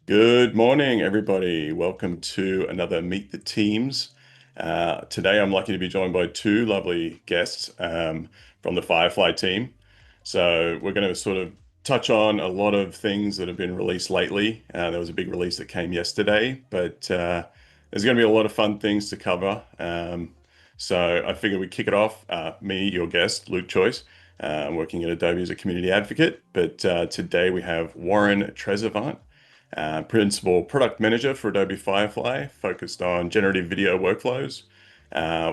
Good morning, everybody. Welcome to another Meet the Teams. Today, I'm lucky to be joined by two lovely guests from the Firefly team. So, we're going to sort of touch on a lot of things that have been released lately. There was a big release that came yesterday, but there's going to be a lot of fun things to cover. So, I figured we'd kick it off. Me, your guest, Luke Choice. I'm working at Adobe as a community advocate, but today we have Warren Trezevant, Principal Product Manager for Adobe Firefly, focused on generative video workflows.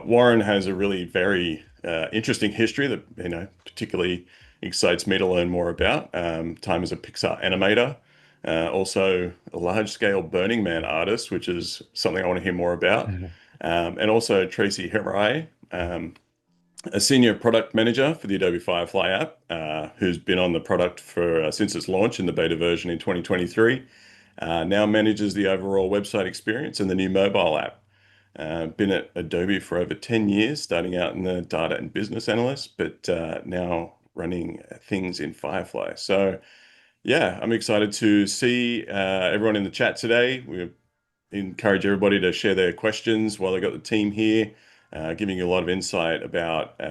Warren has a really very interesting history that particularly excites me to learn more about. Time as a Pixar animator, also a large-scale Burning Man artist, which is something I want to hear more about. Mhm. And also Tracy, a senior product manager for the Adobe Firefly app, who's been on the product for since its launch in the beta version in 2023. Now manages the overall website experience and the new mobile app. Been at Adobe for over 10 years, starting out in the data and business analyst, but now running things in Firefly. So, yeah, I'm excited to see everyone in the chat today. We encourage everybody to share their questions while I got the team here, giving you a lot of insight about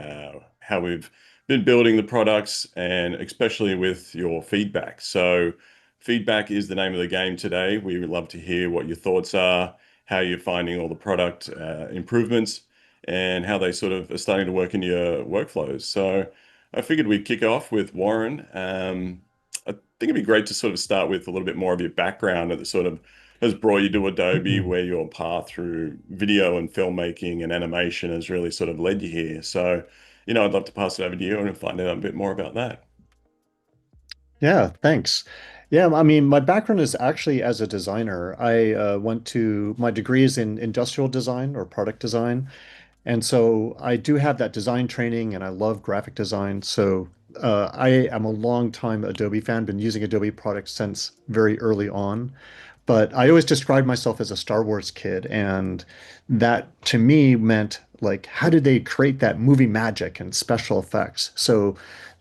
how we've been building the products and especially with your feedback. So, feedback is the name of the game today. We would love to hear what your thoughts are, how you're finding all the product improvements, and how they sort of are starting to work in your workflows. So, I figured we'd kick off with Warren. I think it'd be great to sort of start with a little bit more of your background at the sort of has brought you to Adobe, where your path through video and filmmaking and animation has really sort of led you here. So, I'd love to pass it over to you and find out a bit more about that. Yeah, thanks. Yeah, I mean, my background is actually as a designer. I went to my degree is in industrial design or product design. And so I do have that design training and I love graphic design. So I am a long time Adobe fan, been using Adobe products since very early on. But I always described myself as a Star Wars kid, and that to me meant like, how did they create that movie magic and special effects? So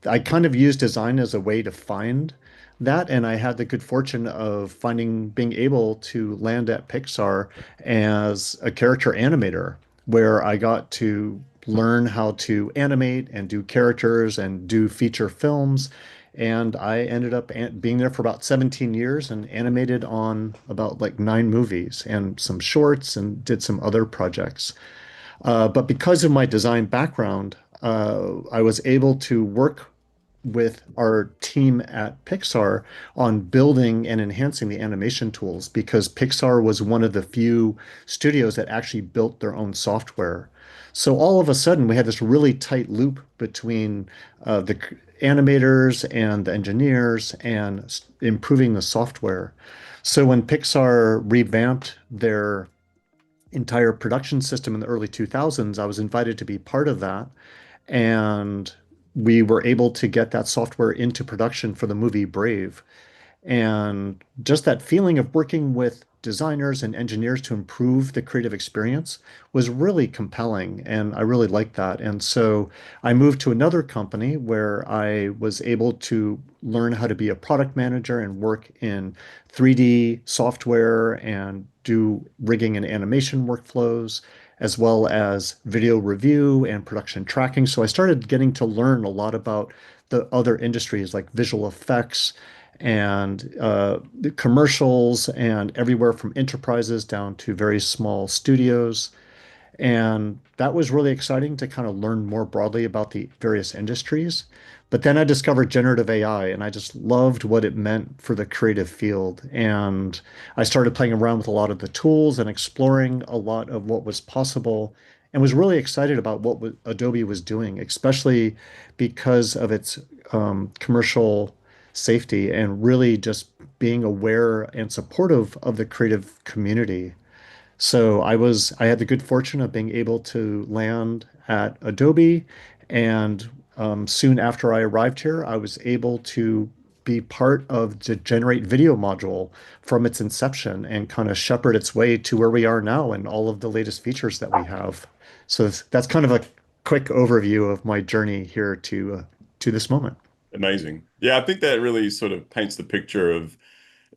I kind of used design as a way to find that, and I had the good fortune of being able to land at Pixar as a character animator, where I got to learn how to animate and do characters and do feature films. And I ended up being there for about 17 years and animated on about like 9 movies and some shorts and did some other projects. But because of my design background, I was able to work with our team at Pixar on building and enhancing the animation tools because Pixar was one of the few studios that actually built their own software. So all of a sudden, we had this really tight loop between the animators and the engineers and improving the software. So when Pixar revamped their entire production system in the early 2000s, I was invited to be part of that. And we were able to get that software into production for the movie Brave. And just that feeling of working with designers and engineers to improve the creative experience was really compelling. And I really liked that. And so I moved to another company where I was able to learn how to be a product manager and work in 3D software and do rigging and animation workflows, as well as video review and production tracking. So I started getting to learn a lot about the other industries like visual effects and the commercials and everywhere from enterprises down to very small studios. And that was really exciting to kind of learn more broadly about the various industries. But then I discovered generative AI and I just loved what it meant for the creative field. And I started playing around with a lot of the tools and exploring a lot of what was possible and was really excited about what Adobe was doing, especially because of its commercial safety and really just being aware and supportive of the creative community. So I had the good fortune of being able to land at Adobe, and soon after I arrived here, I was able to be part of the Generate Video module from its inception and kind of shepherd its way to where we are now and all of the latest features that we have. So that's kind of a quick overview of my journey here to this moment. Amazing. Yeah, I think that really sort of paints the picture of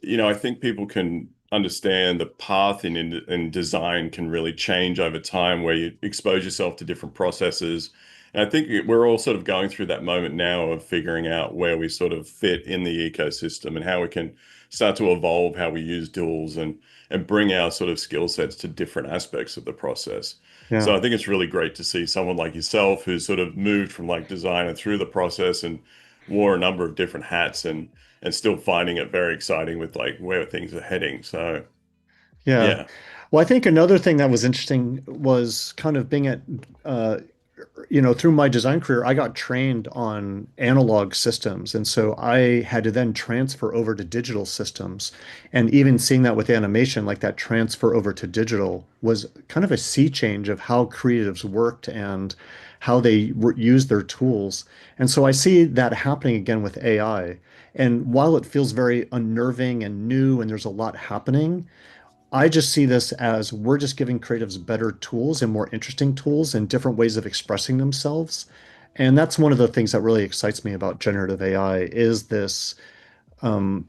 I think people can understand the path in design can really change over time where you expose yourself to different processes. And I think we're all sort of going through that moment now of figuring out where we sort of fit in the ecosystem and how we can start to evolve how we use tools and bring our sort of skill sets to different aspects of the process. So Yeah. I think it's really great to see someone like yourself who's sort of moved from like design and through the process and wore a number of different hats and still finding it very exciting with like where things are heading. So Yeah. yeah, Well, I think another thing that was interesting was kind of being at, uh, through my design career, I got trained on analog systems. And so I had to then transfer over to digital systems. And even seeing that with animation, like that transfer over to digital was kind of a sea change of how creatives worked and how they used their tools. And so I see that happening again with AI. And while it feels very unnerving and new and there's a lot happening, I just see this as we're just giving creatives better tools and more interesting tools and different ways of expressing themselves. And that's one of the things that really excites me about generative AI is this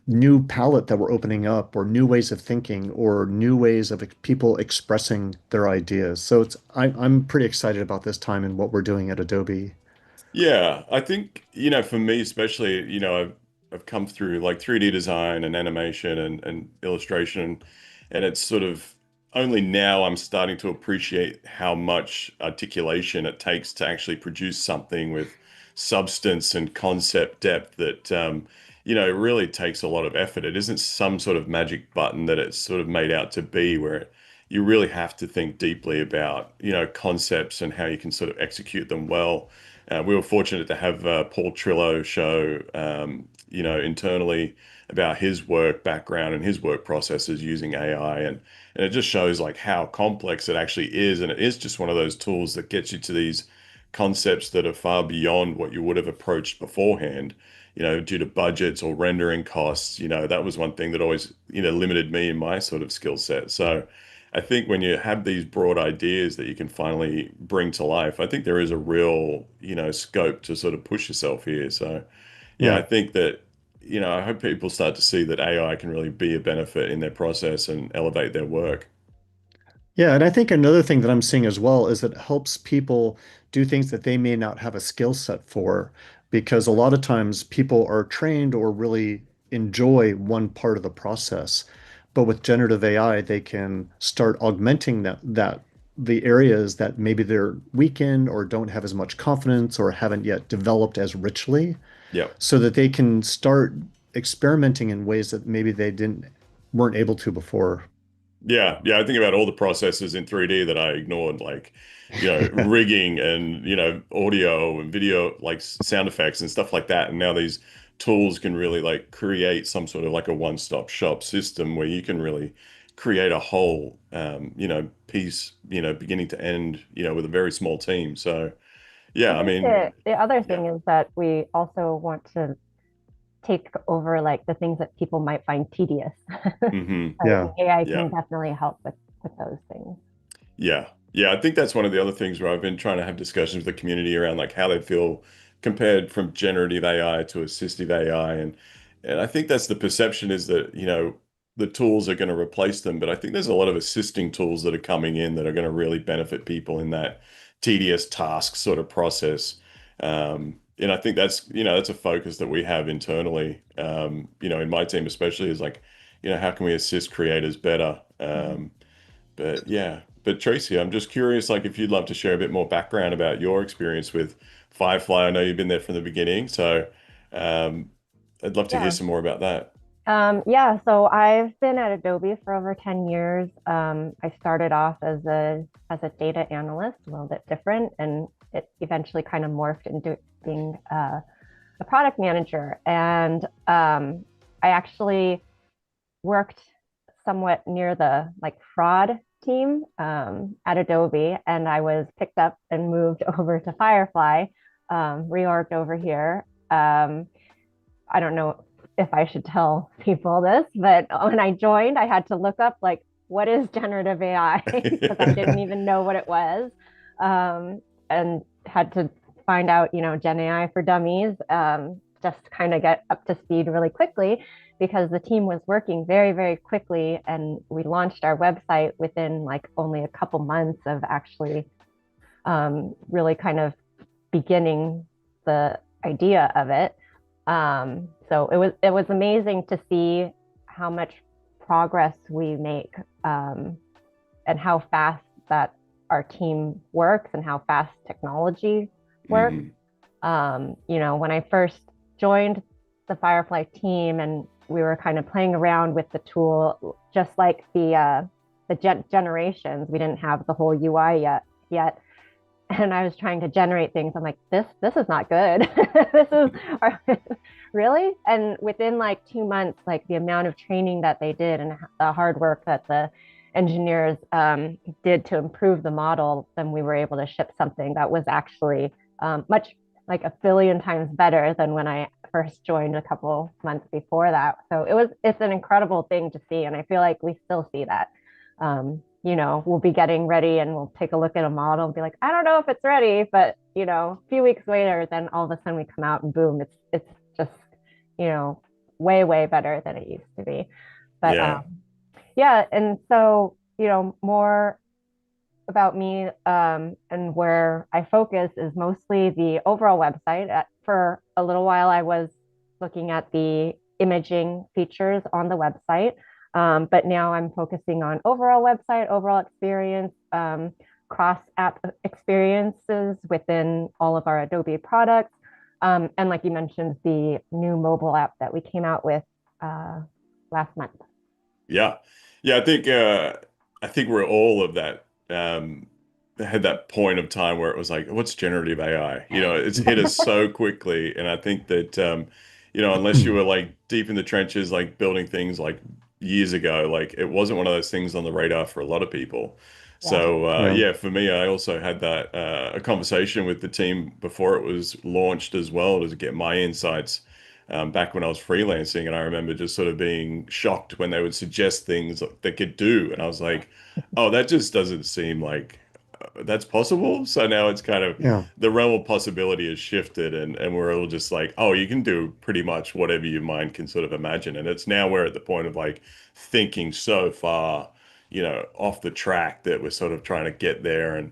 new palette that we're opening up, or new ways of thinking, or new ways of people expressing their ideas. So I'm pretty excited about this time and what we're doing at Adobe. yeah, I think, for me especially, I've come through like 3D design and animation and illustration, and it's sort of only now I'm starting to appreciate how much articulation it takes to actually produce something with substance and concept depth that it really takes a lot of effort. It isn't some sort of magic button that it's sort of made out to be where you really have to think deeply about, concepts and how you can sort of execute them well. We were fortunate to have Paul Trillo show, internally about his work background and his work processes using AI, and it just shows like how complex it actually is, and it is just one of those tools that gets you to these concepts that are far beyond what you would have approached beforehand. Due to budgets or rendering costs, that was one thing that always, limited me in my sort of skill set. So I think when you have these broad ideas that you can finally bring to life, I think there is a real, scope to sort of push yourself here. So, yeah, I Yeah. think that, I hope people start to see that AI can really be a benefit in their process and elevate their work. Yeah, and I think another thing that I'm seeing as well is it helps people do things that they may not have a skill set for, because a lot of times people are trained or really enjoy one part of the process. But with generative AI, they can start augmenting that the areas that maybe they're weak in or don't have as much confidence or haven't yet developed as richly, Yep. so that they can start experimenting in ways that maybe they didn't weren't able to before. Yeah, yeah. I think about all the processes in 3D that I ignored, like, rigging and, audio and video, like sound effects and stuff like that. And now these tools can really like create some sort of like a one-stop shop system where you can really create a whole, piece, beginning to end, with a very small team. So, I yeah, I think mean, the other yeah. thing is that we also want to take over like the things that people might find tedious. Hmm. Right? Yeah. And AI Yeah. can definitely help with those things. Yeah. Yeah, I think that's one of the other things where I've been trying to have discussions with the community around like how they feel compared from generative AI to assistive AI. And I think that's the perception is that, the tools are going to replace them, but I think there's a lot of assisting tools that are coming in that are going to really benefit people in that tedious task sort of process. And I think that's a focus that we have internally, in my team especially is like, how can we assist creators better? Mhm. But yeah, but Tracy, I'm just curious, like if you'd love to share a bit more background about your experience with Firefly. I know you've been there from the beginning, so um, I'd love to hear Yeah. some more about that. Yeah, so I've been at Adobe for over 10 years. I started off as a data analyst, a little bit different, and it eventually kind of morphed into being a product manager. And I actually worked somewhat near the like fraud team at Adobe, and I was picked up and moved over to Firefly, reorged over here. I don't know if I should tell people this, but when I joined, I had to look up like what is generative AI because I didn't even know what it was, and had to find out, Gen AI for Dummies, just kind of get up to speed really quickly because the team was working very, very quickly, and we launched our website within like only a couple months of actually really kind of beginning the idea of it. So it was amazing to see how much progress we make, and how fast that our team works and how fast technology works. Hmm. When I first joined the Firefly team and we were kind of playing around with the tool, just like the generations, we didn't have the whole UI yet. And I was trying to generate things. I'm like, this is not good. This is really. And within like 2 months, like the amount of training that they did and the hard work that the engineers did to improve the model, then we were able to ship something that was actually much like a billion times better than when I first joined a couple months before that. So it's an incredible thing to see, and I feel like we still see that. We'll be getting ready and we'll take a look at a model and be like, I don't know if it's ready, but a few weeks later, then all of a sudden we come out and boom, it's just you know way way better than it used to be. But Yeah. yeah, and so more about me, and where I focus is mostly the overall website. For a little while, I was looking at the imaging features on the website, but now I'm focusing on overall website, overall experience, cross app experiences within all of our Adobe products. And like you mentioned, the new mobile app that we came out with last month. Yeah. Yeah, I think we're all of that had that point of time where it was like, what's generative AI? It's hit us so quickly. And I think that unless you were like deep in the trenches, like building things like years ago, like it wasn't one of those things on the radar for a lot of people. Yeah. So Yeah. yeah, for me, I also had that a conversation with the team before it was launched as well to get my insights back when I was freelancing, and I remember just sort of being shocked when they would suggest things that they could do, and I was like, "Oh, that just doesn't seem like that's possible." So now it's kind of Yeah. the realm of possibility has shifted, and we're all just like, "Oh, you can do pretty much whatever your mind can sort of imagine," and it's now we're at the point of like thinking so far, off the track that we're sort of trying to get there and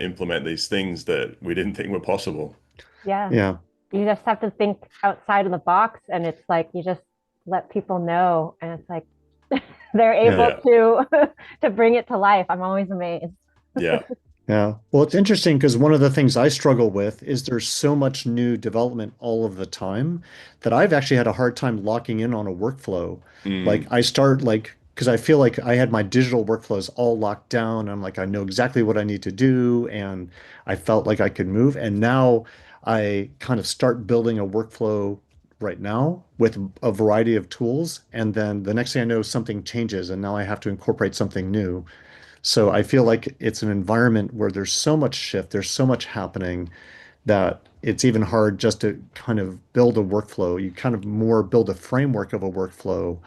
implement these things that we didn't think were possible. Yeah. Yeah. You just have to think outside of the box, and it's like you just let people know, and it's like they're Yeah. able Yeah, to to bring it to life. I'm always amazed. yeah. Yeah. Well, it's interesting because one of the things I struggle with is there's so much new development all of the time that I've actually had a hard time locking in on a workflow. Like Mm. I start like because I feel like I had my digital workflows all locked down. I'm like I know exactly what I need to do and I felt like I could move. And now I kind of start building a workflow right now with a variety of tools. And then the next thing I know, something changes and now I have to incorporate something new. So I feel like it's an environment where there's so much shift, there's so much happening that it's even hard just to kind of build a workflow. You kind of more build a framework of a workflow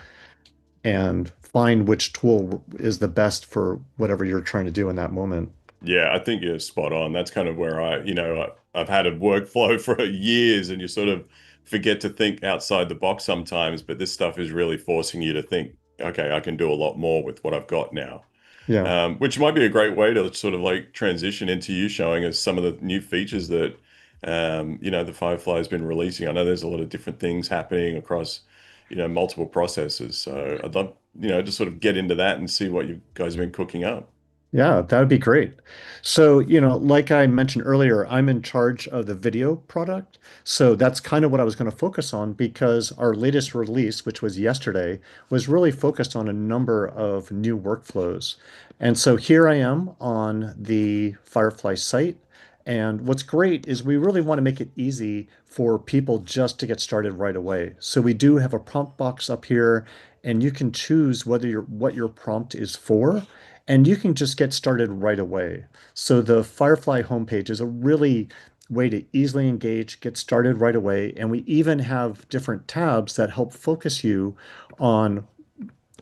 and find which tool is the best for whatever you're trying to do in that moment. Yeah, I think you're spot on. That's kind of where I've had a workflow for years, and you sort of forget to think outside the box sometimes, but this stuff is really forcing you to think, okay, I can do a lot more with what I've got now. Yeah. Which might be a great way to sort of like transition into you showing us some of the new features that the Firefly has been releasing. I know there's a lot of different things happening across, multiple processes. So I'd love, to sort of get into that and see what you guys have been cooking up. Yeah, that would be great. So, like I mentioned earlier, I'm in charge of the video product. So that's kind of what I was going to focus on because our latest release, which was yesterday, was really focused on a number of new workflows. And so here I am on the Firefly site. And what's great is we really want to make it easy for people just to get started right away. So we do have a prompt box up here, and you can choose what your prompt is for and you can just get started right away. So the Firefly homepage is a really way to easily engage, get started right away. And we even have different tabs that help focus you on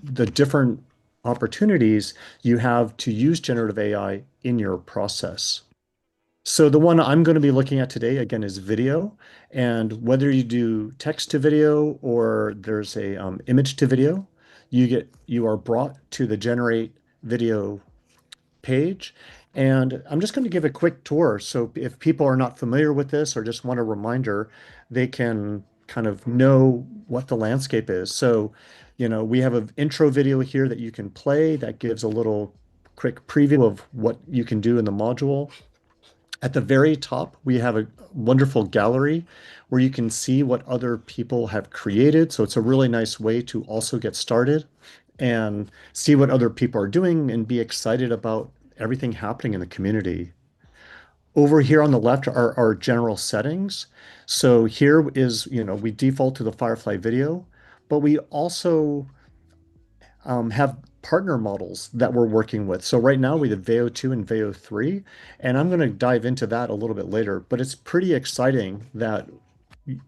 the different opportunities you have to use generative AI in your process. So the one I'm going to be looking at today, again, is video. And whether you do text to video or there's a image to video, you are brought to the generate video page. And I'm just going to give a quick tour. So if people are not familiar with this or just want a reminder, they can kind of know what the landscape is. So, we have an intro video here that you can play that gives a little quick preview of what you can do in the module. At the very top, we have a wonderful gallery where you can see what other people have created. So it's a really nice way to also get started and see what other people are doing and be excited about everything happening in the community. Over here on the left are our general settings. So here is, we default to the Firefly video, but we also have partner models that we're working with. So right now we have Veo 2 and Veo 3, and I'm going to dive into that a little bit later, but it's pretty exciting that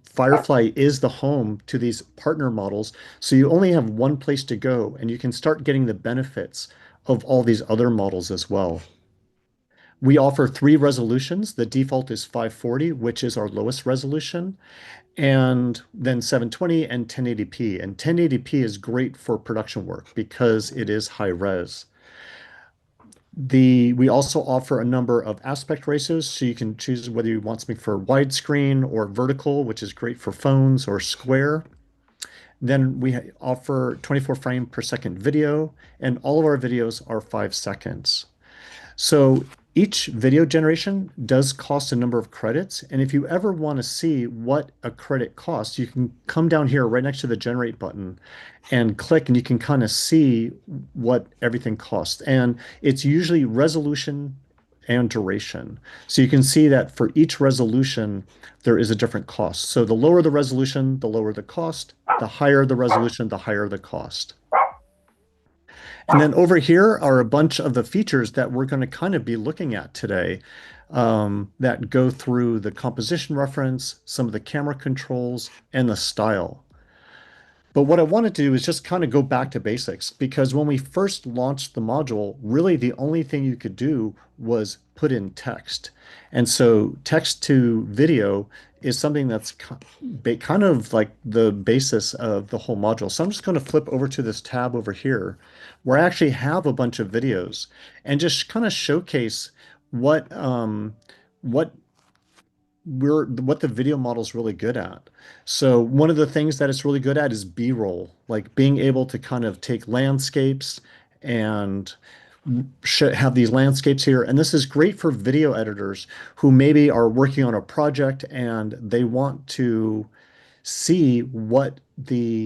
Firefly is the home to these partner models. So you only have one place to go, and you can start getting the benefits of all these other models as well. We offer three resolutions. The default is 540, which is our lowest resolution, and then 720 and 1080p. And 1080p is great for production work because it is high res. We also offer a number of aspect ratios, so you can choose whether you want something for widescreen or vertical, which is great for phones, or square. Then we offer 24 frame per second video, and all of our videos are 5 seconds. So each video generation does cost a number of credits. And if you ever want to see what a credit costs, you can come down here right next to the generate button and click, and you can kind of see what everything costs. And it's usually resolution and duration. So you can see that for each resolution, there is a different cost. So the lower the resolution, the lower the cost. The higher the resolution, the higher the cost. And then over here are a bunch of the features that we're going to kind of be looking at today that go through the composition reference, some of the camera controls, and the style. But what I wanted to do is just kind of go back to basics because when we first launched the module, really the only thing you could do was put in text. And so text to video is something that's kind of like the basis of the whole module. So I'm just going to flip over to this tab over here where I actually have a bunch of videos and just kind of showcase what what the video model is really good at. So one of the things that it's really good at is B-roll, like being able to kind of take landscapes and have these landscapes here. And this is great for video editors who maybe are working on a project and they want to see what their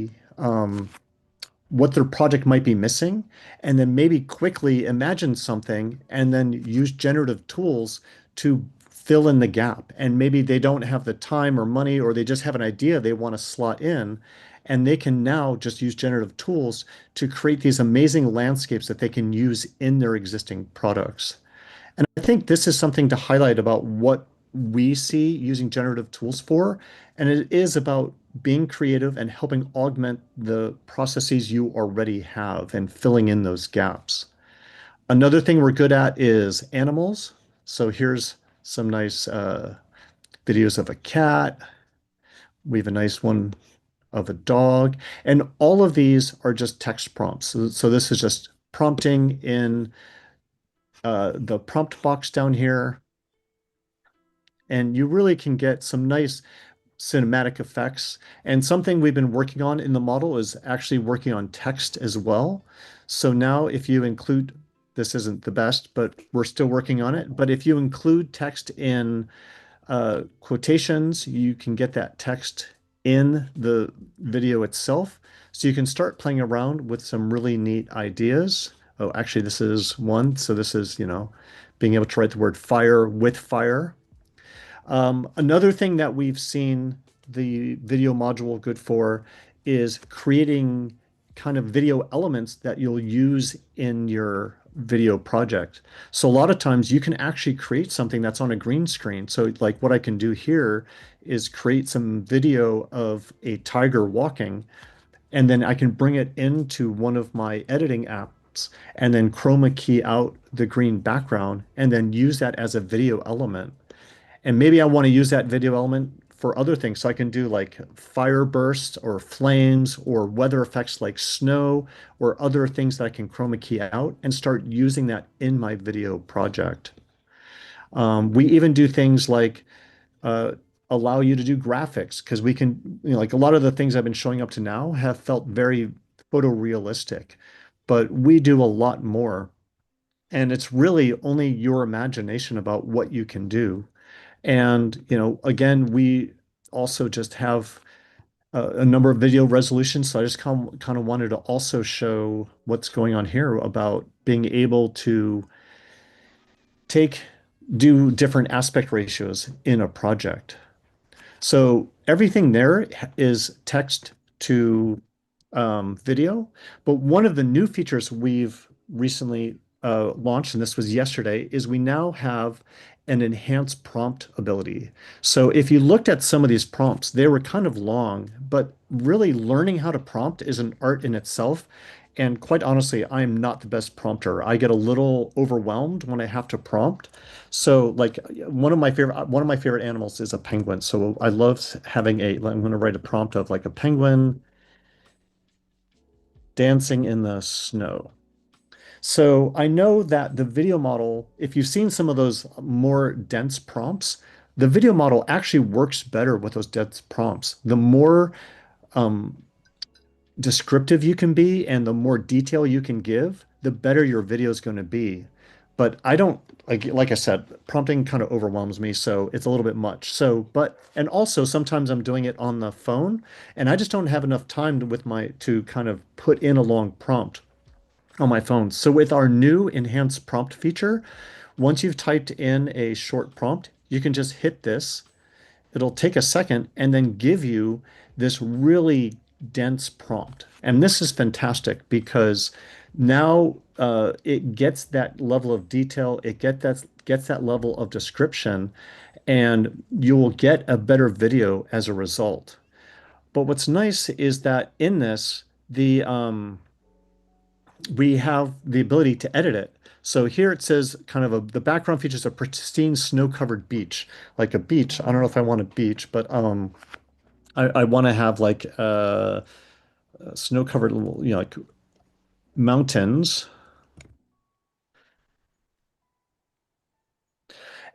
project might be missing, and then maybe quickly imagine something and then use generative tools to fill in the gap. And maybe they don't have the time or money, or they just have an idea they want to slot in, and they can now just use generative tools to create these amazing landscapes that they can use in their existing products. And I think this is something to highlight about what we see using generative tools for. And it is about being creative and helping augment the processes you already have and filling in those gaps. Another thing we're good at is animals. So here's some nice videos of a cat. We have a nice one of a dog. And all of these are just text prompts. So this is just prompting in the prompt box down here. And you really can get some nice cinematic effects. And something we've been working on in the model is actually working on text as well. So now if you include, this isn't the best, but we're still working on it. But if you include text in quotations, you can get that text in the video itself. So you can start playing around with some really neat ideas. Oh, actually, this is one. So this is, being able to write the word fire with fire. Another thing that we've seen the video module good for is creating kind of video elements that you'll use in your video project. So a lot of times you can actually create something that's on a green screen. So like what I can do here is create some video of a tiger walking, and then I can bring it into one of my editing apps and then chroma key out the green background and then use that as a video element. And maybe I want to use that video element for other things. So I can do like fire bursts or flames or weather effects like snow or other things that I can chroma key out and start using that in my video project. We even do things like uh, allow you to do graphics because we can, like a lot of the things I've been showing up to now have felt very photorealistic, but we do a lot more. And it's really only your imagination about what you can do. And, again, we also just have a number of video resolutions. So I just kind of wanted to also show what's going on here about being able to take, do different aspect ratios in a project. So everything there is text to video. But one of the new features we've recently launched, and this was yesterday, is we now have an enhanced prompt ability. So if you looked at some of these prompts, they were kind of long, but really learning how to prompt is an art in itself. And quite honestly, I am not the best prompter. I get a little overwhelmed when I have to prompt. So like one of my favorite animals is a penguin. So I love having I'm going to write a prompt of like a penguin dancing in the snow. So I know that the video model, if you've seen some of those more dense prompts, the video model actually works better with those dense prompts. The more um, descriptive you can be and the more detail you can give, the better your video is going to be. But I don't like I said, prompting kind of overwhelms me, so it's a little bit much. So, but and also sometimes I'm doing it on the phone and I just don't have enough time to kind of put in a long prompt on my phone. So with our new enhanced prompt feature, once you've typed in a short prompt, you can just hit this. It'll take a second and then give you this really dense prompt. And this is fantastic because now it gets that level of detail, gets that level of description, and you will get a better video as a result. But what's nice is that in this, we have the ability to edit it. So here it says the background features a pristine snow-covered beach, like a beach. I don't know if I want a beach, but I want to have like snow-covered, like mountains.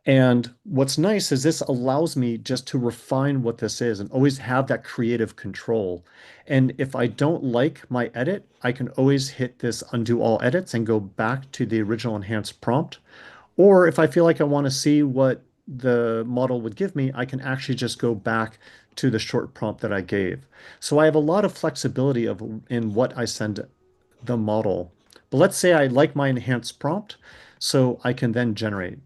And what's nice is this allows me just to refine what this is and always have that creative control. And if I don't like my edit, I can always hit this undo all edits and go back to the original enhanced prompt. Or if I feel like I want to see what the model would give me, I can actually just go back to the short prompt that I gave. So I have a lot of flexibility in what I send the model. But let's say I like my enhanced prompt, so I can then generate.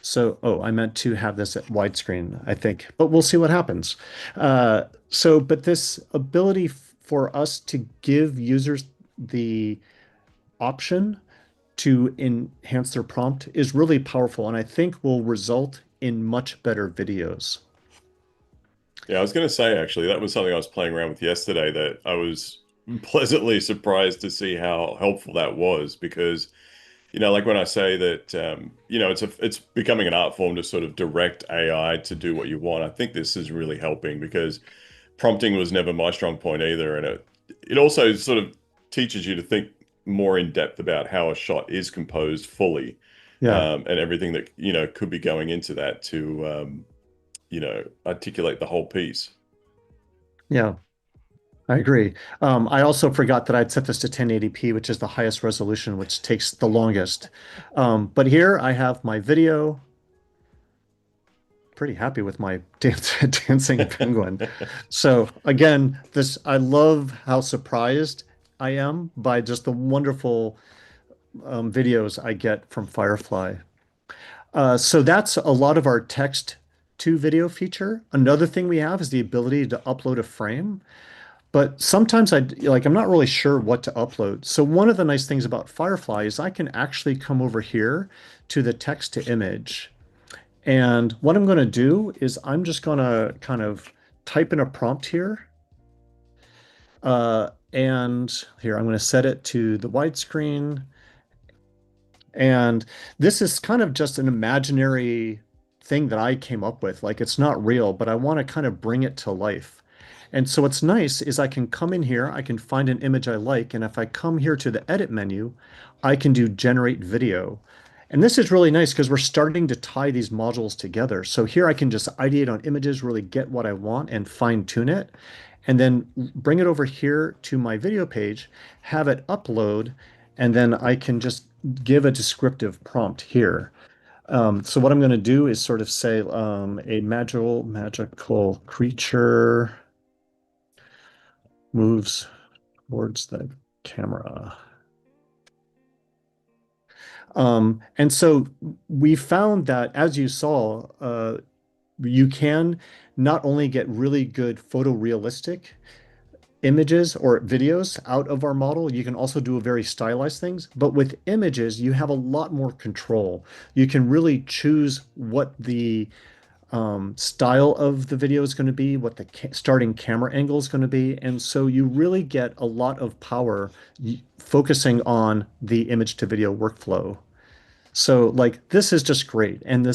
So, oh, I meant to have this at widescreen, I think, but we'll see what happens. But this ability for us to give users the option to enhance their prompt is really powerful and I think will result in much better videos. Yeah, I was going to say actually that was something I was playing around with yesterday that I was pleasantly surprised to see how helpful that was because like when I say that, it's becoming an art form to sort of direct AI to do what you want. I think this is really helping because prompting was never my strong point either, and it also sort of teaches you to think more in depth about how a shot is composed fully, Yeah, and everything that could be going into that to articulate the whole piece. yeah, I agree. I also forgot that I'd set this to 1080p, which is the highest resolution, which takes the longest. But here I have my video. Pretty happy with my dancing penguin. So again, this I love how surprised I am by just the wonderful videos I get from Firefly. So that's a lot of our text to video feature. Another thing we have is the ability to upload a frame. But sometimes I'm not really sure what to upload. So one of the nice things about Firefly is I can actually come over here to the text to image. And what I'm going to do is I'm just going to kind of type in a prompt here. And here I'm going to set it to the widescreen. And this is kind of just an imaginary thing that I came up with. Like it's not real, but I want to kind of bring it to life. And so what's nice is I can come in here, I can find an image I like, and if I come here to the edit menu, I can do generate video. And this is really nice because we're starting to tie these modules together. So here I can just ideate on images, really get what I want and fine tune it, and then bring it over here to my video page, have it upload, and then I can just give a descriptive prompt here. So what I'm going to do is sort of say a magical creature moves towards the camera. And so we found that, as you saw, you can not only get really good photorealistic images or videos out of our model, you can also do very stylized things. But with images, you have a lot more control. You can really choose what the style of the video is going to be, what the starting camera angle is going to be. And so you really get a lot of power focusing on the image to video workflow. So like this is just great. And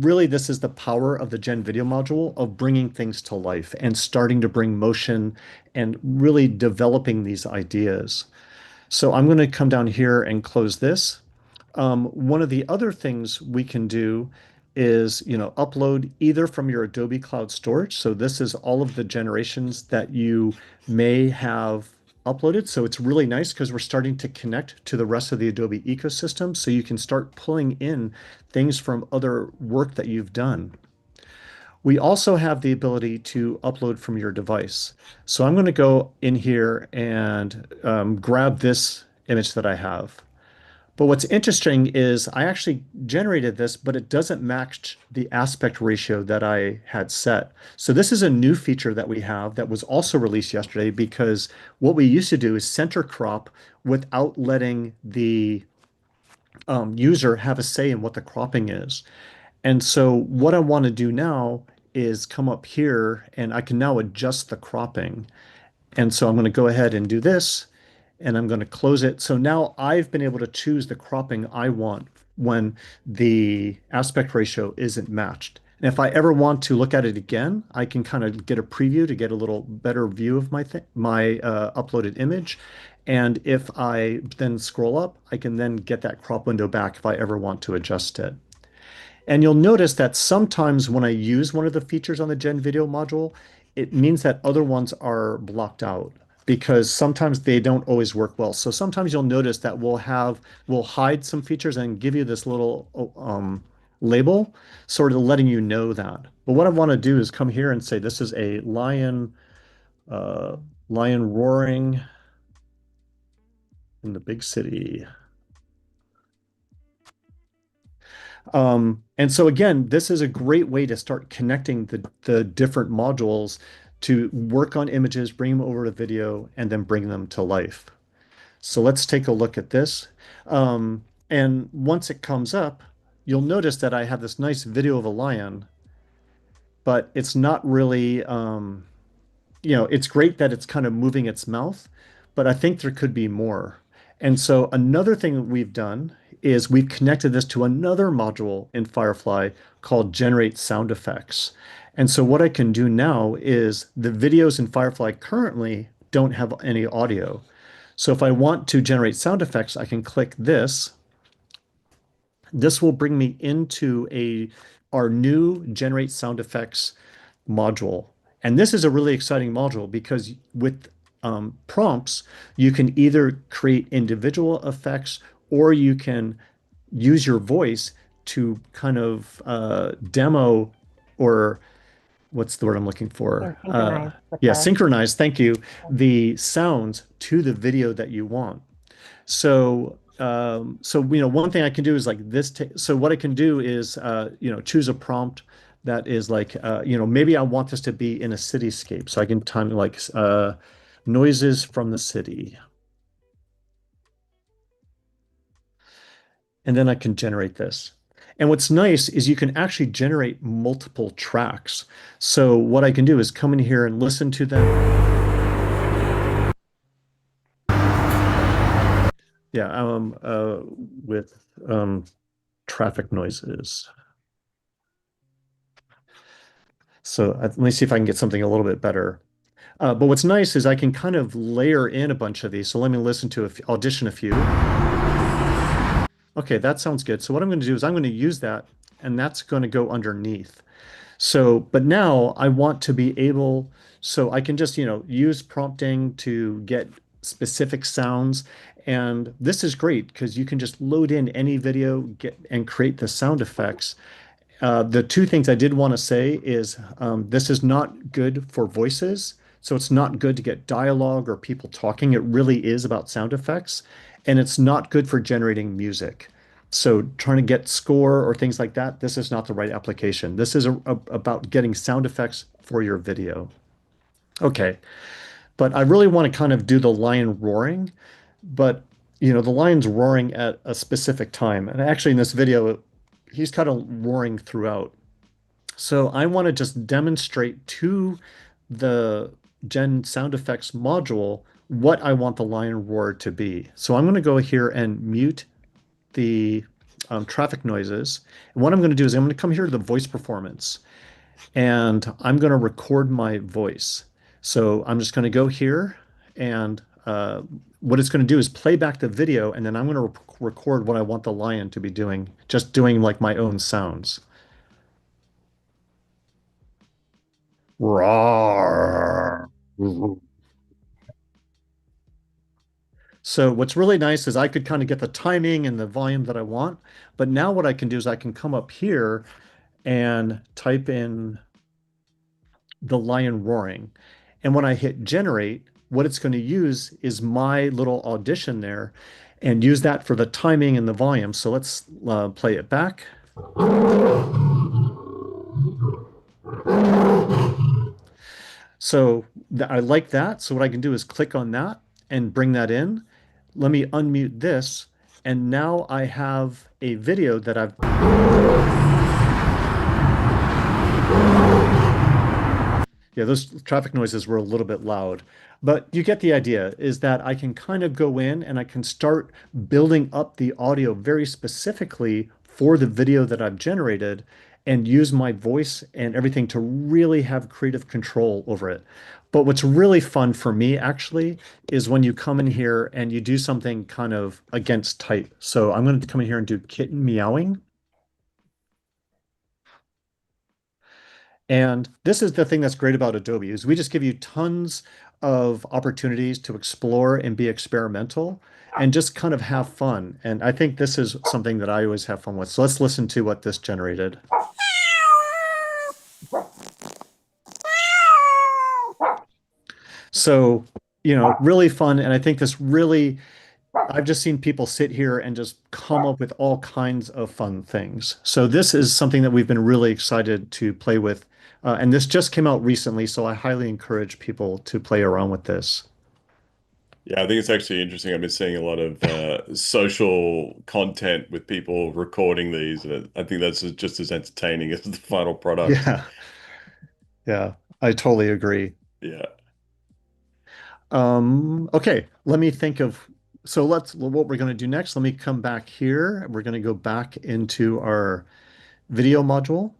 really this is the power of the Gen Video module of bringing things to life and starting to bring motion and really developing these ideas. So I'm going to come down here and close this. One of the other things we can do is, upload either from your Adobe Cloud Storage. So this is all of the generations that you may have uploaded. So it's really nice because we're starting to connect to the rest of the Adobe ecosystem. So you can start pulling in things from other work that you've done. We also have the ability to upload from your device. So I'm going to go in here and grab this image that I have. But what's interesting is I actually generated this, but it doesn't match the aspect ratio that I had set. So this is a new feature that we have that was also released yesterday because what we used to do is center crop without letting the user have a say in what the cropping is. And so what I want to do now is come up here and I can now adjust the cropping. And so I'm going to go ahead and do this and I'm going to close it. So now I've been able to choose the cropping I want when the aspect ratio isn't matched. And if I ever want to look at it again, I can kind of get a preview to get a little better view of my uploaded image. And if I then scroll up, I can then get that crop window back if I ever want to adjust it. And you'll notice that sometimes when I use one of the features on the Gen Video module, it means that other ones are blocked out because sometimes they don't always work well. So sometimes you'll notice that we'll hide some features and give you this little label, sort of letting you know that. But what I want to do is come here and say this is a uh, lion roaring in the big city. And so again, this is a great way to start connecting the different modules to work on images, bring them over to video, and then bring them to life. So let's take a look at this. And once it comes up, you'll notice that I have this nice video of a lion, but it's not really, it's great that it's kind of moving its mouth, but I think there could be more. And so another thing that we've done is we've connected this to another module in Firefly called Generate Sound Effects. And so what I can do now is the videos in Firefly currently don't have any audio. So if I want to generate sound effects, I can click this. This will bring me into our new Generate Sound Effects module. And this is a really exciting module because with prompts, you can either create individual effects or you can use your voice to kind of demo or what's the word I'm looking for? Synchronize with Yeah, the. synchronize, thank you, the sounds to the video that you want. So one thing I can do is like this. So what I can do is, choose a prompt that is like, maybe I want this to be in a cityscape. So I can time like noises from the city. And then I can generate this. And what's nice is you can actually generate multiple tracks. So what I can do is come in here and listen to them. Yeah, with traffic noises. So let me see if I can get something a little bit better. But what's nice is I can kind of layer in a bunch of these. So let me listen to audition a few. Okay, that sounds good. So what I'm going to do is I'm going to use that, and that's going to go underneath. So, but now I want to be able, so I can just, use prompting to get specific sounds. And this is great because you can just load in any video, get and create the sound effects. The two things I did want to say is this is not good for voices. So it's not good to get dialogue or people talking. It really is about sound effects. And it's not good for generating music. So trying to get score or things like that, this is not the right application. This is about getting sound effects for your video. Okay, but I really want to kind of do the lion roaring, but the lion's roaring at a specific time. And actually in this video, he's kind of roaring throughout. So I want to just demonstrate to the Gen sound effects module what I want the lion roar to be. So I'm going to go here and mute the traffic noises. And what I'm going to do is I'm going to come here to the voice performance and I'm going to record my voice. So I'm just going to go here and what it's going to do is play back the video and then I'm going to record what I want the lion to be doing, just doing like my own sounds. Roar. So what's really nice is I could kind of get the timing and the volume that I want, but now what I can do is I can come up here and type in the lion roaring. And when I hit generate, what it's going to use is my little audition there and use that for the timing and the volume. So let's play it back. So I like that. So what I can do is click on that and bring that in. Let me unmute this. And now I have a video that I've Yeah, those traffic noises were a little bit loud, but you get the idea is that I can kind of go in and I can start building up the audio very specifically for the video that I've generated and use my voice and everything to really have creative control over it. But what's really fun for me actually is when you come in here and you do something kind of against type. So I'm going to come in here and do kitten meowing. And this is the thing that's great about Adobe is we just give you tons of opportunities to explore and be experimental and just kind of have fun. And I think this is something that I always have fun with. So let's listen to what this generated. So, really fun. And I think this really I've just seen people sit here and just come up with all kinds of fun things. So this is something that we've been really excited to play with. And this just came out recently, so I highly encourage people to play around with this. Yeah, I think it's actually interesting. I've been seeing a lot of social content with people recording these. I think that's just as entertaining as the final product. Yeah, yeah, I totally agree. Yeah. Okay, let me think of, so what we're going to do next. Let me come back here. We're going to go back into our video module.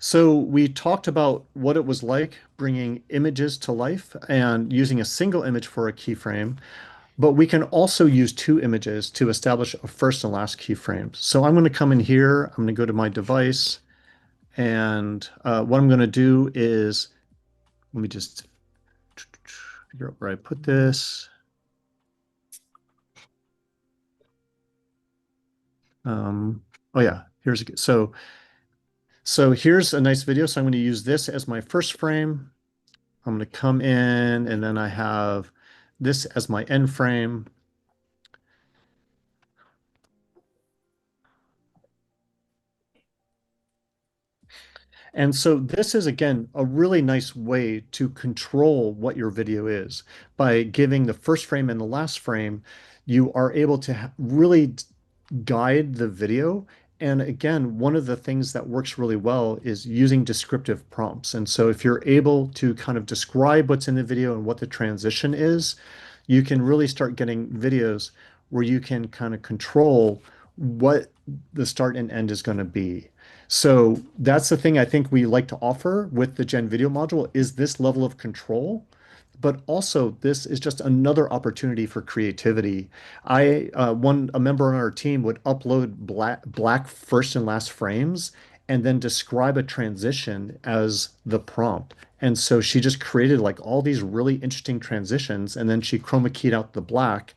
So we talked about what it was like bringing images to life and using a single image for a keyframe, but we can also use two images to establish a first and last keyframe. So I'm going to come in here, I'm going to go to my device, and what I'm going to do is, let me just figure out where I put this. Oh yeah, so here's a nice video. So I'm going to use this as my first frame. I'm going to come in and then I have this as my end frame. And so this is, again, a really nice way to control what your video is. By giving the first frame and the last frame, you are able to really guide the video. And again, one of the things that works really well is using descriptive prompts. And so if you're able to kind of describe what's in the video and what the transition is, you can really start getting videos where you can kind of control what the start and end is going to be. So that's the thing I think we like to offer with the Gen Video module is this level of control, but also this is just another opportunity for creativity. A member on our team would upload black first and last frames and then describe a transition as the prompt. And so she just created like all these really interesting transitions, and then she chroma keyed out the black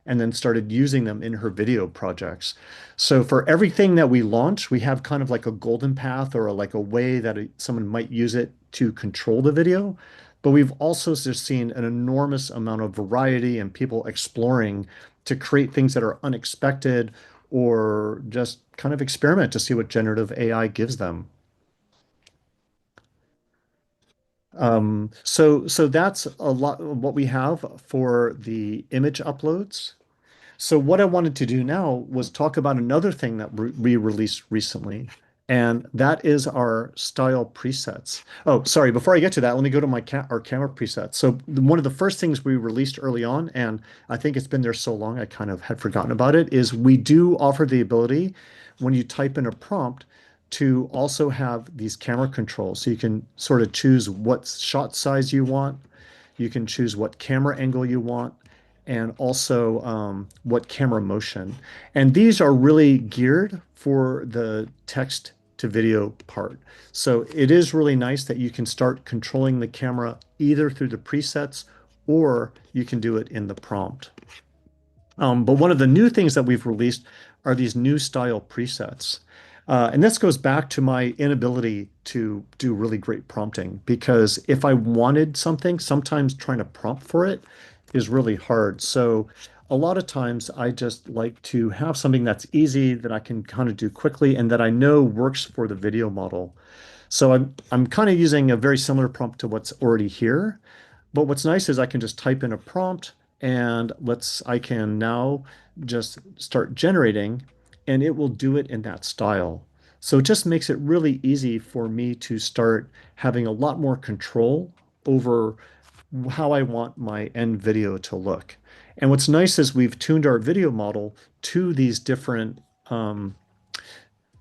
and then started using them in her video projects. So for everything that we launch, we have kind of like a golden path or like a way that someone might use it to control the video. But we've also just seen an enormous amount of variety and people exploring to create things that are unexpected or just kind of experiment to see what generative AI gives them. So that's a lot of what we have for the image uploads. So what I wanted to do now was talk about another thing that we released recently, and that is our style presets. Oh, sorry, before I get to that, let me go to our camera presets. So one of the first things we released early on, and I think it's been there so long I kind of had forgotten about it, is we do offer the ability when you type in a prompt to also have these camera controls. So you can sort of choose what shot size you want, you can choose what camera angle you want, and also what camera motion. And these are really geared for the text to video part. So it is really nice that you can start controlling the camera either through the presets or you can do it in the prompt. But one of the new things that we've released are these new style presets. And this goes back to my inability to do really great prompting because if I wanted something, sometimes trying to prompt for it is really hard. So a lot of times I just like to have something that's easy that I can kind of do quickly and that I know works for the video model. So I'm kind of using a very similar prompt to what's already here. But what's nice is I can just type in a prompt and I can now just start generating and it will do it in that style. So it just makes it really easy for me to start having a lot more control over how I want my end video to look. And what's nice is we've tuned our video model to um,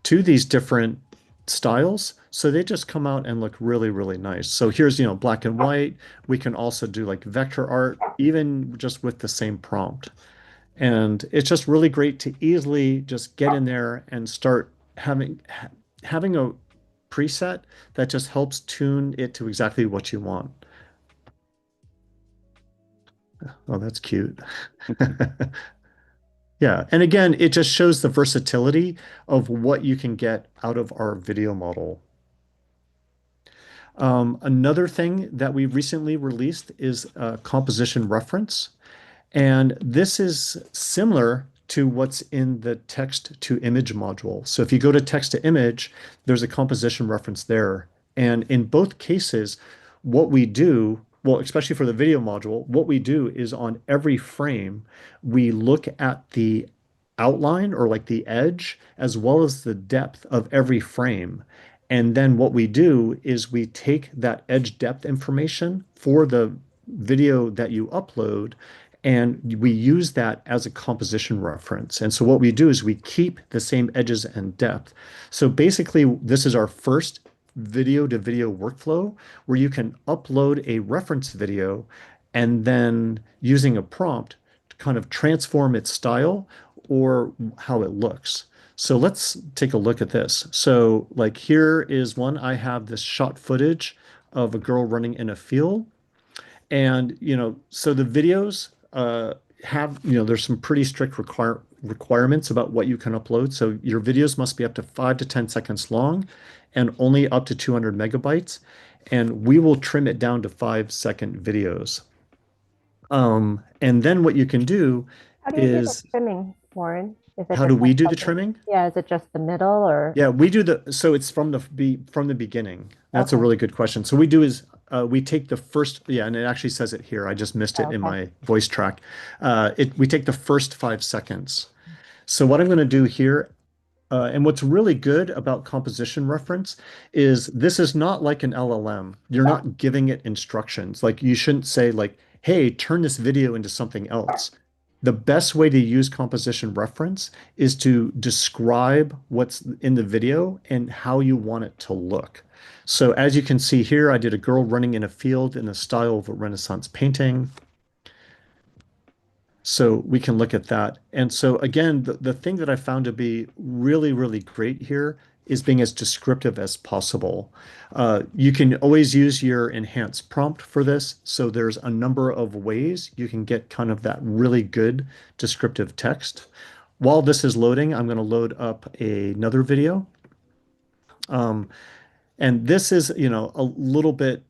these different styles. So they just come out and look really, really nice. So here's, black and white. We can also do like vector art, even just with the same prompt. And it's just really great to easily just get in there and start having a preset that just helps tune it to exactly what you want. Oh, that's cute. Yeah. And again, it just shows the versatility of what you can get out of our video model. Another thing that we recently released is a composition reference. And this is similar to what's in the text to image module. So if you go to text to image, there's a composition reference there. And in both cases, what we do, well, especially for the video module, what we do is on every frame, we look at the outline or like the edge as well as the depth of every frame. And then what we do is we take that edge depth information for the video that you upload and we use that as a composition reference. And so what we do is we keep the same edges and depth. So basically, this is our first video to video workflow where you can upload a reference video and then using a prompt to kind of transform its style or how it looks. So let's take a look at this. So like here is one, I have this shot footage of a girl running in a field. And, so the videos have, there's some pretty strict requirements about what you can upload. So your videos must be up to 5 to 10 seconds long and only up to 200 megabytes. And we will trim it down to 5-second videos. And then what you can do How do you do the is trimming, Warren? Is it how just do like we do the something? trimming? Yeah, is it just the middle or? Yeah, so it's from the beginning. That's a Okay. really good question. So we do is we take the first, yeah, and it actually says it here. I just missed it in Okay. my voice track. We take the first 5 seconds. So what I'm going to do here, and what's really good about composition reference is this is not like an LLM. You're not giving it instructions. Like you shouldn't say like, hey, turn this video into something else. the best way to use composition reference is to describe what's in the video and how you want it to look. So as you can see here, I did a girl running in a field in the style of a Renaissance painting. So we can look at that. And so again, the thing that I found to be really, really great here is being as descriptive as possible. You can always use your enhanced prompt for this. So there's a number of ways you can get kind of that really good descriptive text. While this is loading, I'm going to load up another video. Um, and this is, a little bit,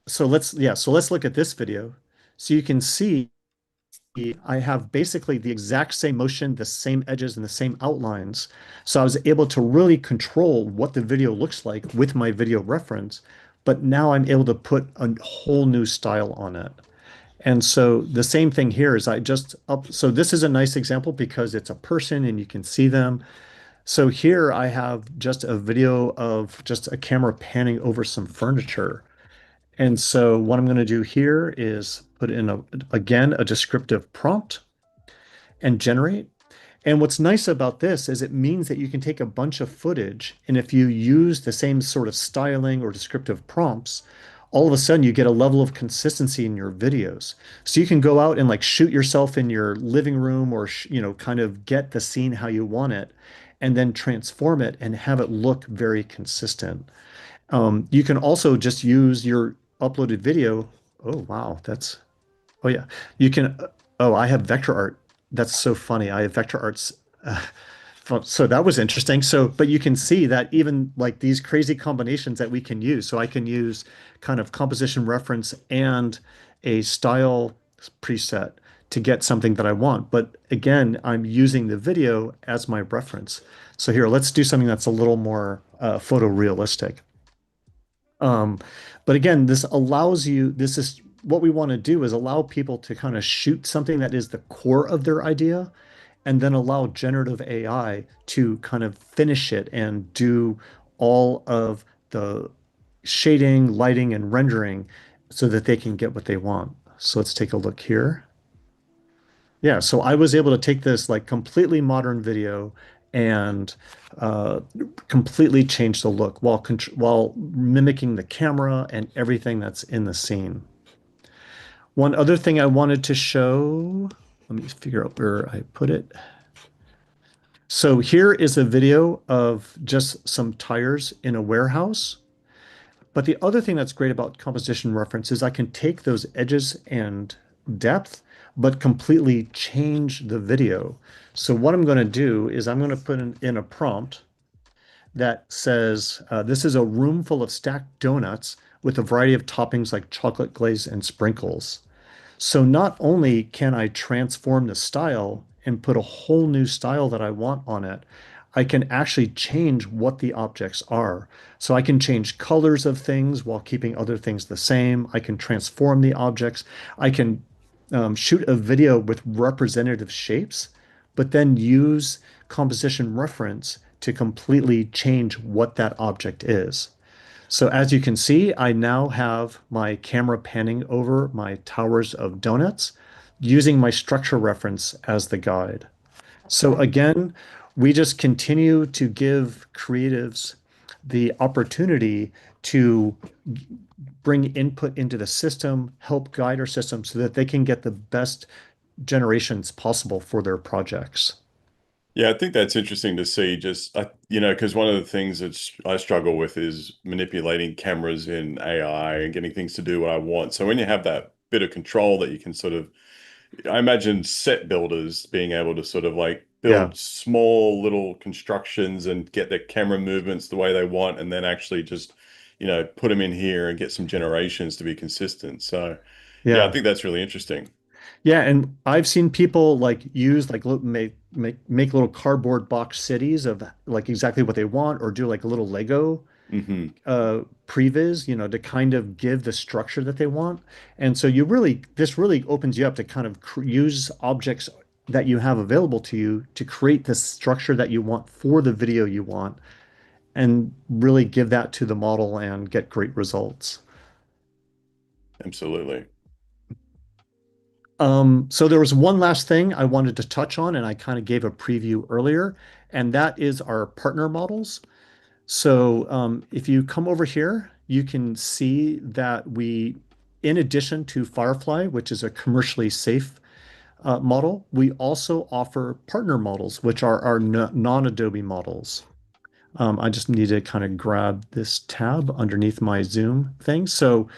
so let's look at this video. So you can see I have basically the exact same motion, the same edges, and the same outlines. So I was able to really control what the video looks like with my video reference, but now I'm able to put a whole new style on it. And so the same thing here is so this is a nice example because it's a person and you can see them. So here I have just a video of just a camera panning over some furniture. And so what I'm going to do here is put in again, a descriptive prompt and generate. And what's nice about this is it means that you can take a bunch of footage, and if you use the same sort of styling or descriptive prompts, all of a sudden you get a level of consistency in your videos. So you can go out and like shoot yourself in your living room or, kind of get the scene how you want it, and then transform it and have it look very consistent. You can also just use your uploaded video. Oh, wow. Oh yeah, you can. Oh, I have vector art. That's so funny. I have vector arts. Uh, so that was interesting. So, but you can see that even like these crazy combinations that we can use. So I can use kind of composition reference and a style preset to get something that I want. But again, I'm using the video as my reference. So here, let's do something that's a little more photorealistic. Um, but again, this is what we want to do is allow people to kind of shoot something that is the core of their idea and then allow generative AI to kind of finish it and do all of the shading, lighting, and rendering so that they can get what they want. So let's take a look here. Yeah, so I was able to take this like completely modern video and uh, completely change the look while mimicking the camera and everything that's in the scene. One other thing I wanted to show, let me figure out where I put it. So here is a video of just some tires in a warehouse. But the other thing that's great about composition reference is I can take those edges and depth, but completely change the video. So what I'm going to do is I'm going to put in a prompt that says, this is a room full of stacked donuts with a variety of toppings like chocolate glaze and sprinkles. So not only can I transform the style and put a whole new style that I want on it, I can actually change what the objects are. So I can change colors of things while keeping other things the same. I can transform the objects. I can shoot a video with representative shapes, but then use composition reference to completely change what that object is. So as you can see, I now have my camera panning over my towers of donuts using my structure reference as the guide. So Okay. again, we just continue to give creatives the opportunity to bring input into the system, help guide our system so that they can get the best generations possible for their projects. Yeah, I think that's interesting to see. Because one of the things that I struggle with is manipulating cameras in AI and getting things to do what I want. So when you have that bit of control that you can sort of, I imagine set builders being able to sort of like Yeah, build small little constructions and get the camera movements the way they want, and then actually just, put them in here and get some generations to be consistent. So, yeah, I yeah. think that's really interesting. Yeah, and I've seen people like use like make little cardboard box cities of like exactly what they want, or do like a little Lego previs, to kind of give the structure that they want. And so this really opens you up to kind of use objects that you have available to you to create the structure that you want for the video you want, and really give that to the model and get great results. Absolutely. So there was one last thing I wanted to touch on, and I kind of gave a preview earlier, and that is our partner models. So if you come over here, you can see that in addition to Firefly, which is a commercially safe model, we also offer partner models, which are our non-Adobe models. I just need to kind of grab this tab underneath my Zoom thing. So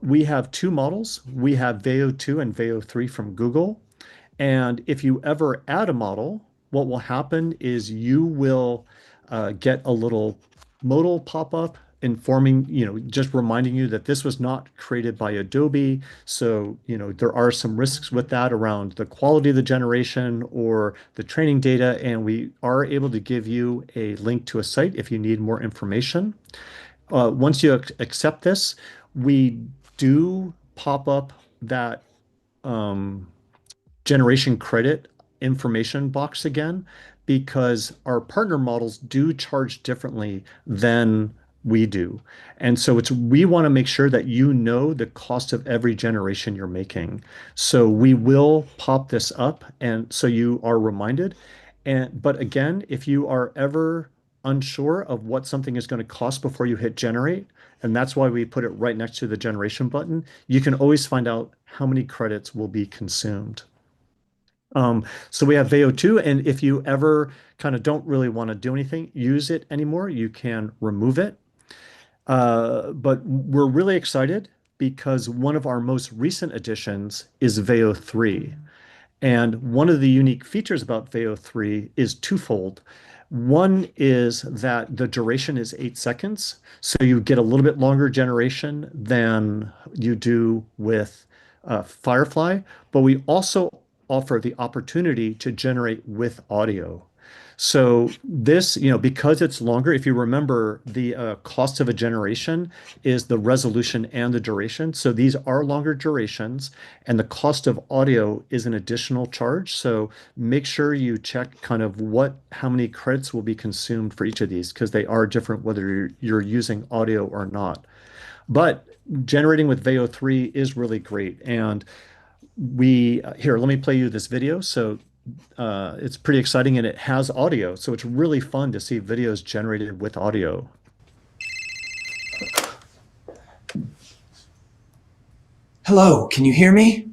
we have two models. We have Veo 2 and Veo 3 from Google. And if you ever add a model, what will happen is you will get a little modal pop up informing, just reminding you that this was not created by Adobe. So, there are some risks with that around the quality of the generation or the training data. And we are able to give you a link to a site if you need more information. Once you accept this, we do pop up that um, generation credit information box again because our partner models do charge differently than we do. And so we want to make sure that you know the cost of every generation you're making. So we will pop this up and so you are reminded. But again, if you are ever unsure of what something is going to cost before you hit generate, and that's why we put it right next to the generation button, you can always find out how many credits will be consumed. So we have Veo 2, and if you ever kind of don't really want to do anything, use it anymore, you can remove it. But we're really excited because one of our most recent additions is Veo 3. And one of the unique features about Veo 3 is twofold. One is that the duration is 8 seconds, so you get a little bit longer generation than you do with Firefly, but we also offer the opportunity to generate with audio. So this, because it's longer, if you remember, the cost of a generation is the resolution and the duration. So these are longer durations, and the cost of audio is an additional charge. So make sure you check kind of how many credits will be consumed for each of these, because they are different whether you're using audio or not. But generating with Veo 3 is really great. And here, let me play you this video. So it's pretty exciting and it has audio. So it's really fun to see videos generated with audio. Hello, can you hear me?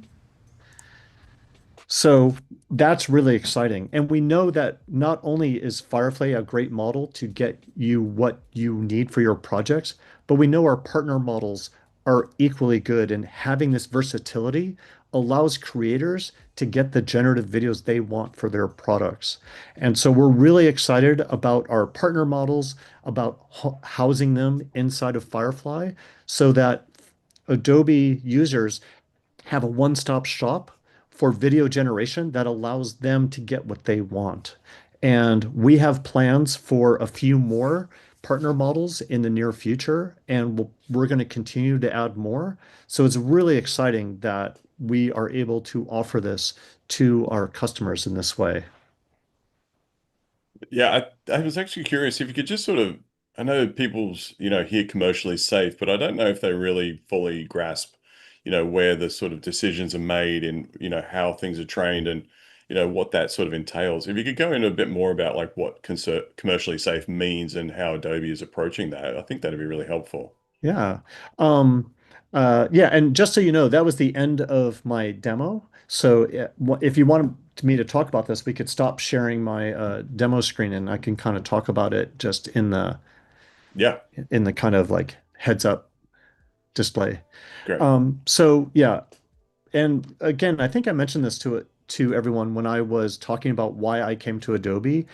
So that's really exciting. And we know that not only is Firefly a great model to get you what you need for your projects, but we know our partner models are equally good. And having this versatility allows creators to get the generative videos they want for their products. And so we're really excited about our partner models, about housing them inside of Firefly so that Adobe users have a one-stop shop for video generation that allows them to get what they want. And we have plans for a few more partner models in the near future, and we're going to continue to add more. So it's really exciting that we are able to offer this to our customers in this way. Yeah, I was actually curious if you could just sort of, I know people's, hear commercially safe, but I don't know if they really fully grasp, where the sort of decisions are made and, how things are trained and, what that sort of entails. If you could go into a bit more about like what commercially safe means and how Adobe is approaching that, I think that'd be really helpful. Yeah. Yeah, and just so you know, that was the end of my demo. So if you wanted me to talk about this, we could stop sharing my demo screen and I can kind of talk about it just Yeah, in the kind of like heads up display. great. So yeah, and again, I think I mentioned this to everyone when I was talking about why I came to Adobe,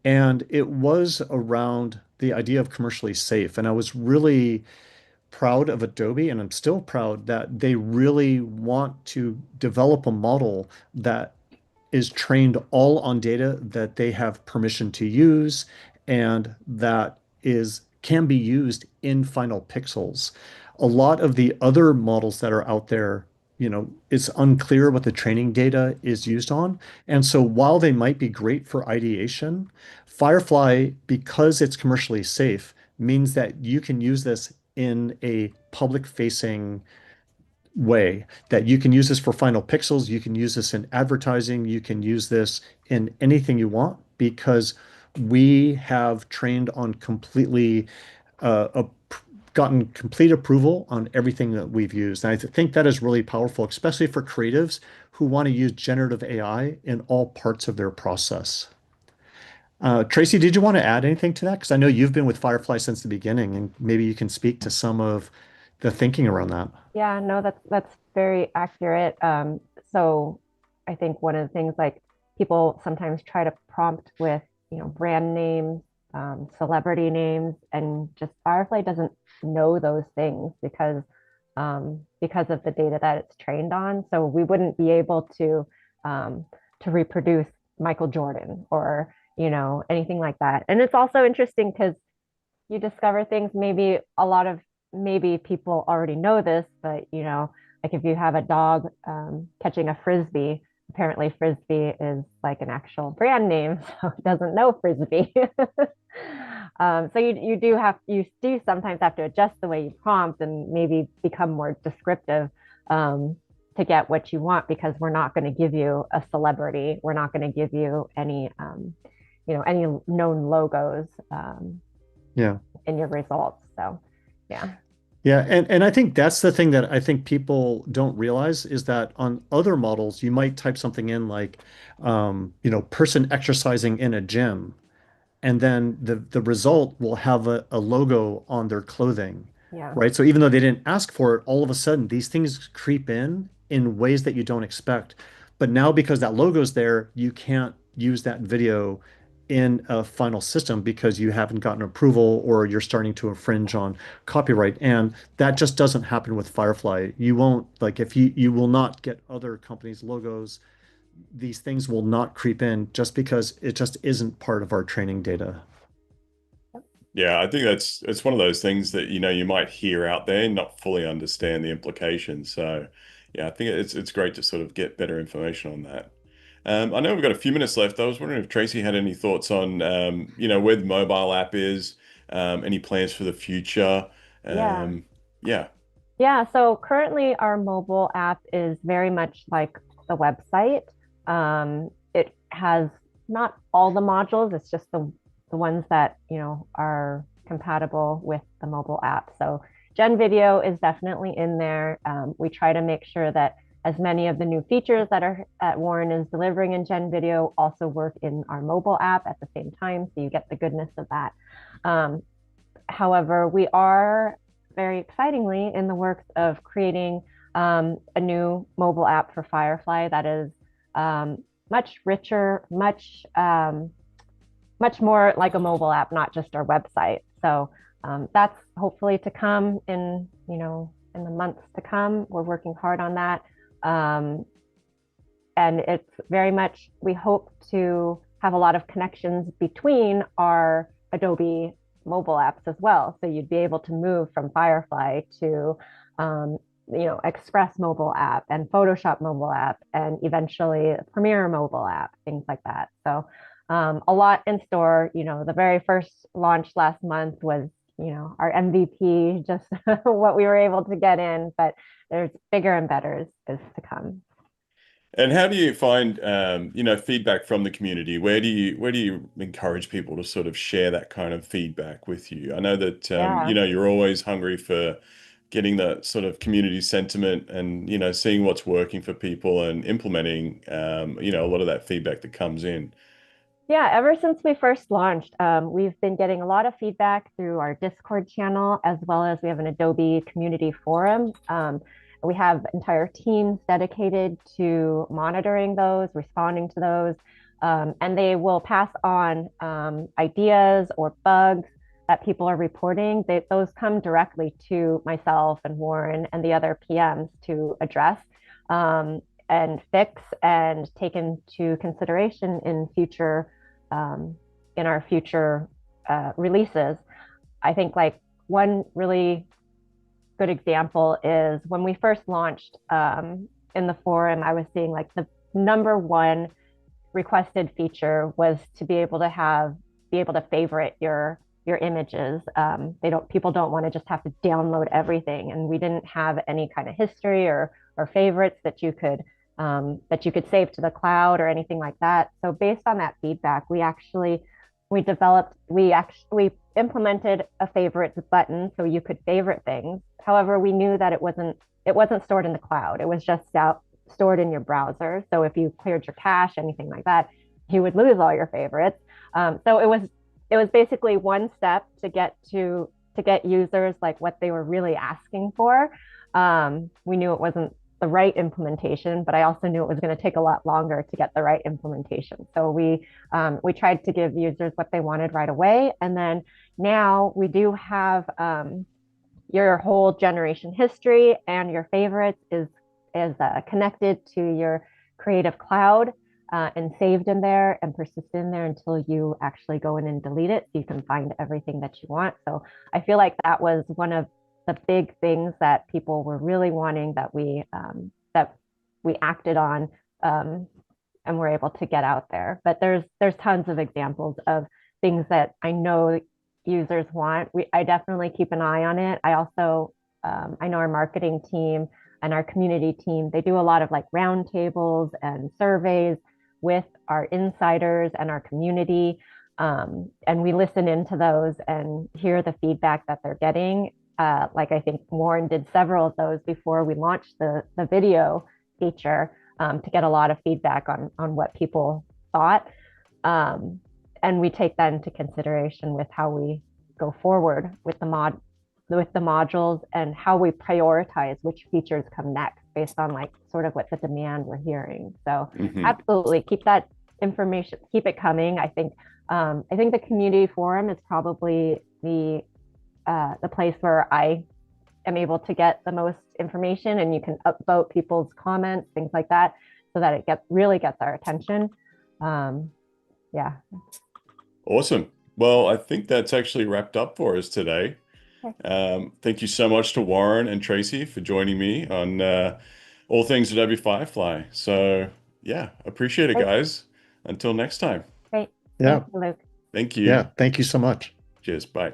and it was around the idea of commercially safe. And I was really proud of Adobe, and I'm still proud that they really want to develop a model that is trained all on data that they have permission to use and that is can be used in final pixels. A lot of the other models that are out there, it's unclear what the training data is used on. And so while they might be great for ideation, Firefly, because it's commercially safe, means that you can use this in a public facing way that you can use this for final pixels, you can use this in advertising, you can use this in anything you want because we have trained on completely gotten complete approval on everything that we've used. And think that is really powerful, especially for creatives who want to use generative AI in all parts of their process. Tracy, did you want to add anything to that? Because I know you've been with Firefly since the beginning, and maybe you can speak to some of the thinking around that. Yeah, no, that's very accurate. So I think one of the things like people sometimes try to prompt with, brand names, celebrity names, and just Firefly doesn't know those things because of the data that it's trained on. So we wouldn't be able to reproduce Michael Jordan or, anything like that. And it's also interesting because you discover things maybe a lot of maybe people already know this, but like if you have a dog catching a frisbee, apparently frisbee is like an actual brand name, so it doesn't know frisbee. So you do sometimes have to adjust the way you prompt and maybe become more descriptive to get what you want because we're not going to give you a celebrity, we're not going to give you any known logos Yeah. in your results. So, yeah. Yeah, and I think that's the thing that I think people don't realize is that on other models, you might type something in like, person exercising in a gym, and then the result will have a logo on their clothing, Yeah. right? So even though they didn't ask for it, all of a sudden these things creep in ways that you don't expect. But now because that logo's there, you can't use that video in a final system because you haven't gotten approval or you're starting to infringe on copyright. And that just doesn't happen with Firefly. You won't like if you will not get other companies' logos. These things will not creep in just because it just isn't part of our training data. Yeah, I think that's it's one of those things that you might hear out there and not fully understand the implications. So, yeah, I think it's great to sort of get better information on that. I know we've got a few minutes left. I was wondering if Tracy had any thoughts on where the mobile app is, any plans for the future. Yeah. Yeah. Yeah. So currently our mobile app is very much like the website. It has not all the modules, it's just the ones that, are compatible with the mobile app. So Gen Video is definitely in there. We try to make sure that as many of the new features that Warren is delivering in Gen Video also work in our mobile app at the same time. So you get the goodness of that. Um, However, we are very excitingly in the works of creating a new mobile app for Firefly that is much richer, much more like a mobile app, not just our website. So that's hopefully to come in the months to come. We're working hard on that. Um, and it's very much, we hope to have a lot of connections between our Adobe mobile apps as well. So you'd be able to move from Firefly to, Express mobile app and Photoshop mobile app, and eventually Premiere mobile app, things like that. So a lot in store. The very first launch last month was, our MVP, just what we were able to get in, but there's bigger and better is to come. And how do you find feedback from the community? Where do you encourage people to sort of share that kind of feedback with you? I know that Yeah. you're always hungry for getting that sort of community sentiment and seeing what's working for people and implementing a lot of that feedback that comes in. Yeah, ever since we first launched, we've been getting a lot of feedback through our Discord channel, as well as we have an Adobe community forum. We have entire teams dedicated to monitoring those, responding to those, and they will pass on ideas or bugs that people are reporting. Those come directly to myself and Warren and the other PMs to address. And fix and take into consideration um, in our future releases. I think like one really good example is when we first launched in the forum, I was seeing like the number one requested feature was to be able to favorite your your images. People don't want to just have to download everything, and we didn't have any kind of history or favorites that you could save to the cloud or anything like that. So based on that feedback, we implemented a favorites button so you could favorite things. However, we knew that it wasn't stored in the cloud. It was just stored in your browser. So if you cleared your cache, anything like that, you would lose all your favorites. So it was basically one step to get users like what they were really asking for. We knew it wasn't the right implementation, but I also knew it was going to take a lot longer to get the right implementation. So we tried to give users what they wanted right away, and then now we do have your whole generation history, and your favorites is connected to your Creative Cloud and saved in there and persisted in there until you actually go in and delete it, so you can find everything that you want. So I feel like that was one of the big things that people were really wanting that we acted on, and were able to get out there. But there's tons of examples of things that I know users want. I definitely keep an eye on it. I also I know our marketing team and our community team, they do a lot of like roundtables and surveys with our insiders and our community. And we listen into those and hear the feedback that they're getting. Like I think Warren did several of those before we launched the video feature, to get a lot of feedback on what people thought. And we take that into consideration with how we go forward with the modules and how we prioritize which features come next based on like sort of what the demand we're hearing. So absolutely keep that information, keep it coming. I think the community forum is probably the place where I am able to get the most information, and you can upvote people's comments, things like that, so that it really gets our attention. Yeah. Awesome. Well, I think that's actually wrapped up for us today. Thank you so much to Warren and Tracy for joining me on all things Adobe Firefly. So yeah, appreciate it, Great. guys. Until next time. Great. Yeah. Thank you, Luke. Thank you. Yeah. Thank you so much. Cheers. Bye.